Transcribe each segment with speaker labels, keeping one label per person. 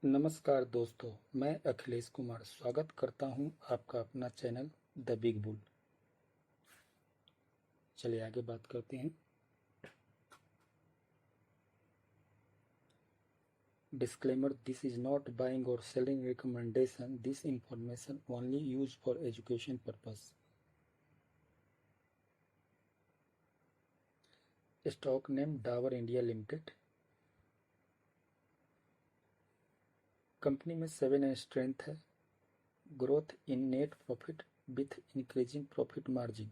Speaker 1: नमस्कार दोस्तों, मैं अखिलेश कुमार स्वागत करता हूं आपका अपना चैनल द बिग बुल। चलिए आगे बात करते हैं। Disclaimer: this is not buying और selling recommendation, this information only use for education purpose. Stock name Dabur India limited. Company में 7 स्ट्रेंथ है: growth in net profit with increasing profit margin,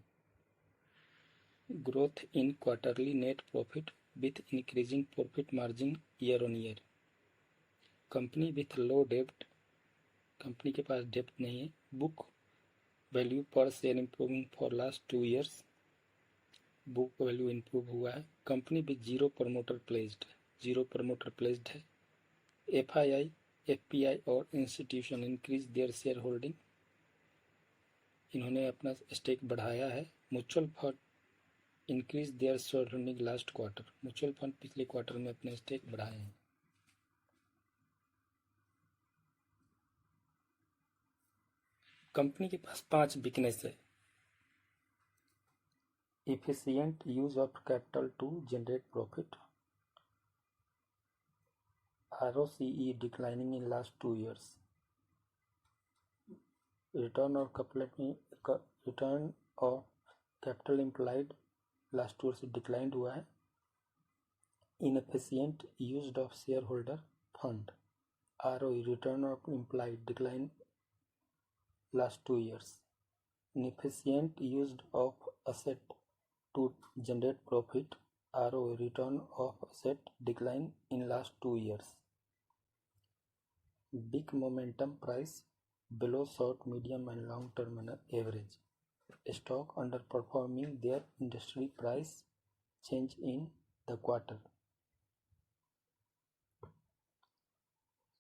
Speaker 1: growth in quarterly net profit with increasing profit margin year on year, company with low डेब्ट, company के पास डेब्ट नहीं है, book value per share improving for last 2 years, book value improve हुआ है, company with zero promoter placed है, FII, FPI और institution increase their share holding, इन्होंने अपना स्टेक बढ़ाया है, mutual fund increase their share holding last quarter, mutual fund पिछले quarter में अपने स्टेक बढ़ाए हैं। कंपनी के पास 5 वीकनेस है: efficient use of capital to generate profit, ROCE declining in last 2 years, return of capital employed last 2 से declined हुआ है, inefficient use of shareholder fund, ROE return of employed decline last 2 years, inefficient use of asset to generate profit, ROE return of asset decline in last 2 years, big momentum price below short, medium and long term average, stock underperforming their industry price change in the quarter।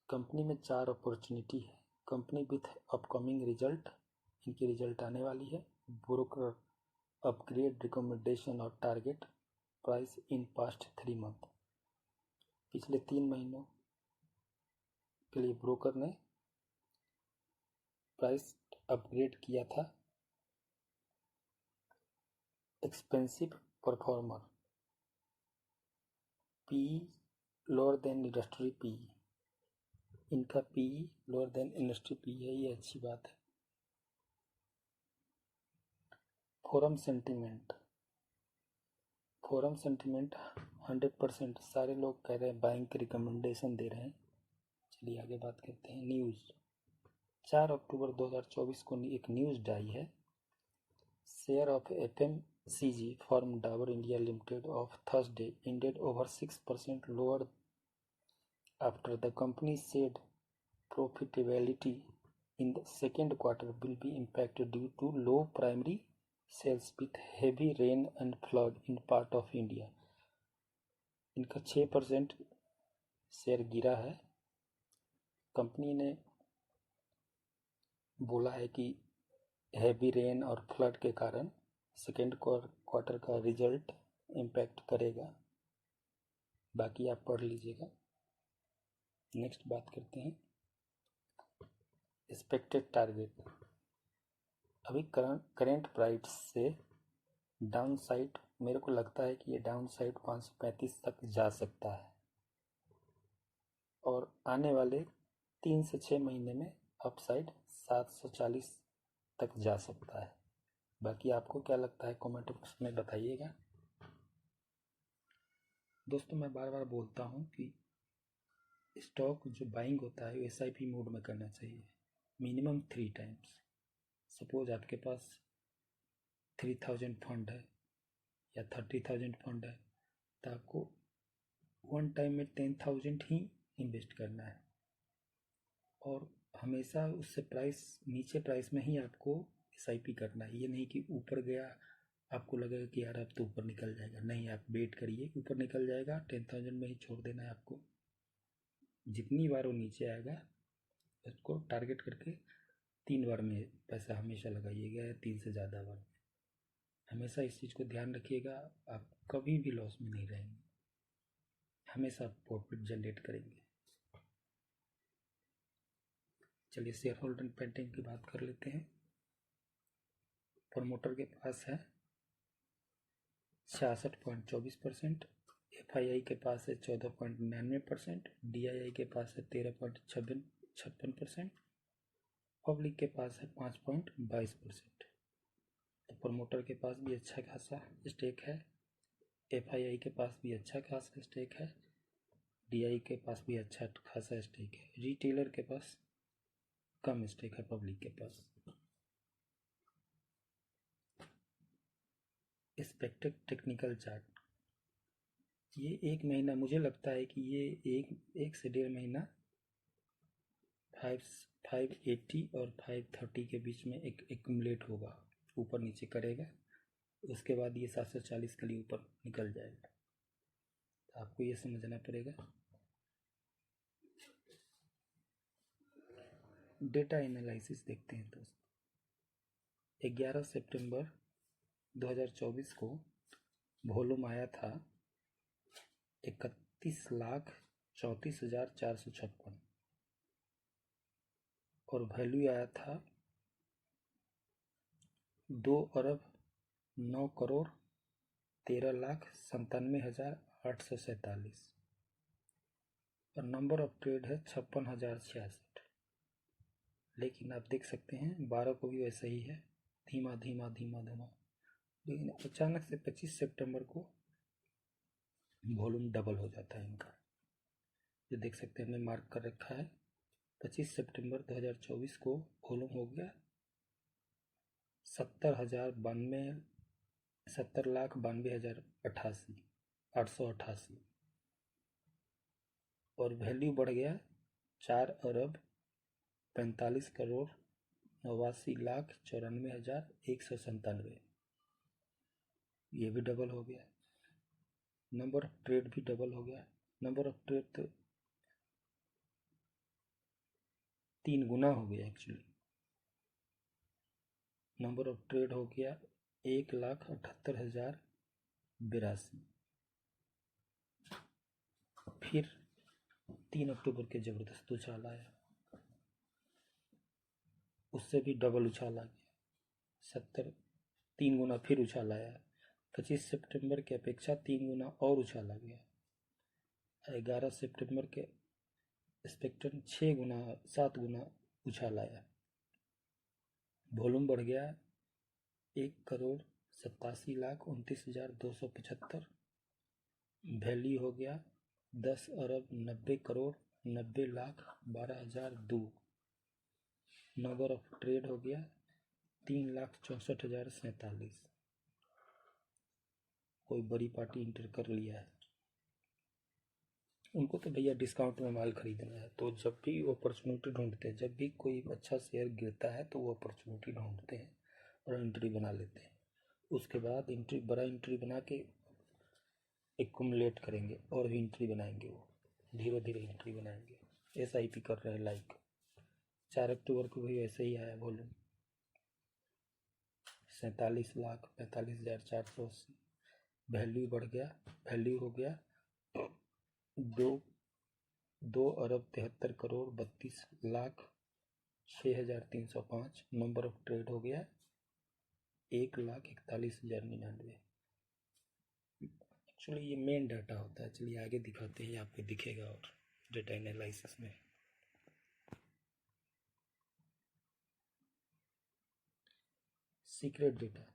Speaker 1: Company में 4 opportunity है: company with upcoming result, इनकी result आने वाली है, broker upgrade recommendation और target price in past 3 month, पिछले 3 महीनों के लिए ब्रोकर ने प्राइस अपग्रेड किया था। Expensive performer, PE lower than industry PE, इनका PE lower than industry PE है, ये अच्छी बात है। फोरम सेंटीमेंट 100% सारे लोग कह रहे हैं, बाइंग के रिकमेंडेशन दे रहे हैं। चलिए आगे बात करते हैं। न्यूज़ 4 अक्टूबर 2024 को एक न्यूज़ आई है: share of FMCG firm Dabur India limited of Thursday ended over 6% lower after the company said profitability in the second quarter will be impacted due to low primary sales with heavy rain and flood in part of India। इनका 6% share गिरा है। Company ने बोला है कि heavy rain और flood के कारण सेकेंड क्वार्टर का रिजल्ट इम्पैक्ट करेगा, बाकी आप पढ़ लीजिएगा। नेक्स्ट बात करते हैं एक्सपेक्टेड टारगेट। अभी करेंट प्राइस से डाउन साइड, मेरे को लगता है कि ये डाउन साइड 535 तक जा सकता है और आने वाले 3 से 6 महीने में अपसाइड 740 तक जा सकता है। बाकी आपको क्या लगता है कमेंट बॉक्स में बताइएगा। दोस्तों, मैं बार बार बोलता हूँ कि स्टॉक जो बाइंग होता है SIP मोड में करना चाहिए, मिनिमम 3 टाइम्स। सपोज आपके पास 3000 फंड है या 30,000 फंड है, तो आपको 1 टाइम में 10,000 ही इन्वेस्ट करना है और हमेशा उससे नीचे प्राइस में ही आपको SIP करना है। ये नहीं कि ऊपर गया आपको लगेगा कि यार अब तो ऊपर निकल जाएगा, नहीं, आप वेट करिए, ऊपर निकल जाएगा, 10,000 में ही छोड़ देना है आपको। जितनी बार वो नीचे आएगा उसको टारगेट करके 3 बार में पैसा हमेशा लगाइएगा या 3 से ज़्यादा बार। हमेशा इस चीज़ को ध्यान रखिएगा, आप कभी भी लॉस में नहीं रहेंगे, हमेशा प्रॉफिट जनरेट करेंगे। चलिए शेयर होल्डर पेंटिंग की बात कर लेते हैं। प्रमोटर के पास है 66.24%, FII के पास है 14.99%, DII के पास है 13.56%, पब्लिक के पास है 5.22%। तो प्रमोटर के पास भी अच्छा खासा स्टेक है, FII के पास भी अच्छा खासा स्टेक है, DI के पास भी अच्छा खासा स्टेक है। रिटेलर के पास कम स्टेक है पब्लिक के पास। एक्सपेक्टेड टेक्निकल चार्ट, ये एक महीना, मुझे लगता है कि ये एक से 1.5 महीना 580 और 530 के बीच में एक एक्यूमुलेट होगा, ऊपर नीचे करेगा, उसके बाद ये 740 के लिए ऊपर निकल जाएगा। तो आपको ये समझना पड़ेगा। डेटा एनालिसिस देखते हैं दोस्तों। 11 सितंबर 2024 को वॉल्यूम आया था 31,34,456 और वैल्यू आया था 2,09,13,97,847 और नंबर ऑफ ट्रेड है 56,066। लेकिन आप देख सकते हैं 12 को भी वैसा ही है, धीमा धीमा धीमा धीमा। लेकिन अचानक से 25 सितंबर को वॉल्यूम डबल हो जाता है इनका। ये देख सकते हैं, हमने मार्क कर रखा है 25 सितंबर 2024 को वॉल्यूम हो गया 70,92,888 और वैल्यू बढ़ गया 4,45,89,94,197। ये भी डबल हो गया। नंबर ऑफ ट्रेड भी डबल हो गया। नंबर ऑफ ट्रेड तो 3 गुना हो गया एक्चुअली। नंबर ऑफ ट्रेड हो गया 1,78,082। फिर 3 अक्टूबर के ज़बरदस्त उछाल आया, उससे भी डबल उछाल आ गया 3 गुना फिर उछाल आया। 25 सितंबर की अपेक्षा 3 गुना और उछाल आ गया। 11 सितंबर के स्पेक्ट्रम 7 गुना उछाल आया। वॉल्यूम बढ़ गया 1,87,29,275। वैल्यू हो गया 10,90,90,12,002। नंबर ऑफ ट्रेड हो गया 3,64,047। कोई बड़ी पार्टी इंटर कर लिया है, उनको तो भैया डिस्काउंट में माल खरीदना है, तो जब भी अपॉर्चुनिटी ढूंढते हैं, जब भी कोई अच्छा शेयर गिरता है तो वो अपॉर्चुनिटी ढूंढते हैं और एंट्री बना लेते हैं। उसके बाद बड़ा एंट्री बना के एक्यूमुलेट करेंगे और भी एंट्री बनाएंगे, वो धीरे धीरे एंट्री बनाएंगे। SIP कर रहे हैं लाइक। 4 अक्टूबर को भी ऐसे ही आया वॉल्यूम 47,45,480। वैल्यू बढ़ गया, वैल्यू हो गया 2,73,32,06,305। नंबर ऑफ ट्रेड हो गया 1,41,099। एक्चुअली ये मेन डाटा होता है। चलिए आगे दिखाते हैं, आपको दिखेगा और डेटा एनालिसिस में। सीक्रेट डेटा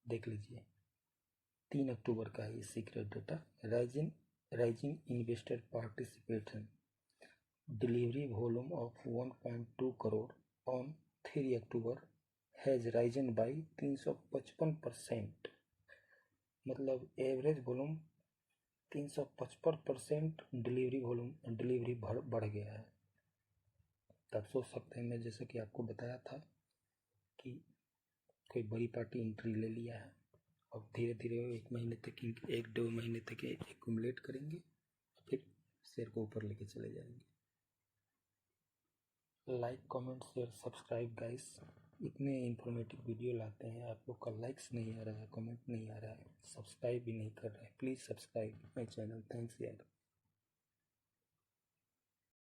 Speaker 1: देख लीजिए, 3 अक्टूबर का है ये secret data. Rising investor participation, delivery volume of 1.2 crore on 3 October has risen by 355%। मतलब एवरेज वॉल्यूम 355% डिलीवरी बढ़ गया है। तब सोच सकते हैं, मैं जैसे कि आपको बताया था कि कोई बड़ी पार्टी एंट्री ले लिया है। अब धीरे धीरे 1-2 महीने तक एक्यूमुलेट करेंगे, फिर शेयर को ऊपर लेके चले जाएंगे। Like, comment, share, subscribe guys. इतने इन्फॉर्मेटिव वीडियो लाते हैं, आप लोग का लाइक्स नहीं आ रहा है, कमेंट नहीं आ रहा है, सब्सक्राइब भी नहीं कर रहे हैं। Please subscribe my channel. Thanks यार।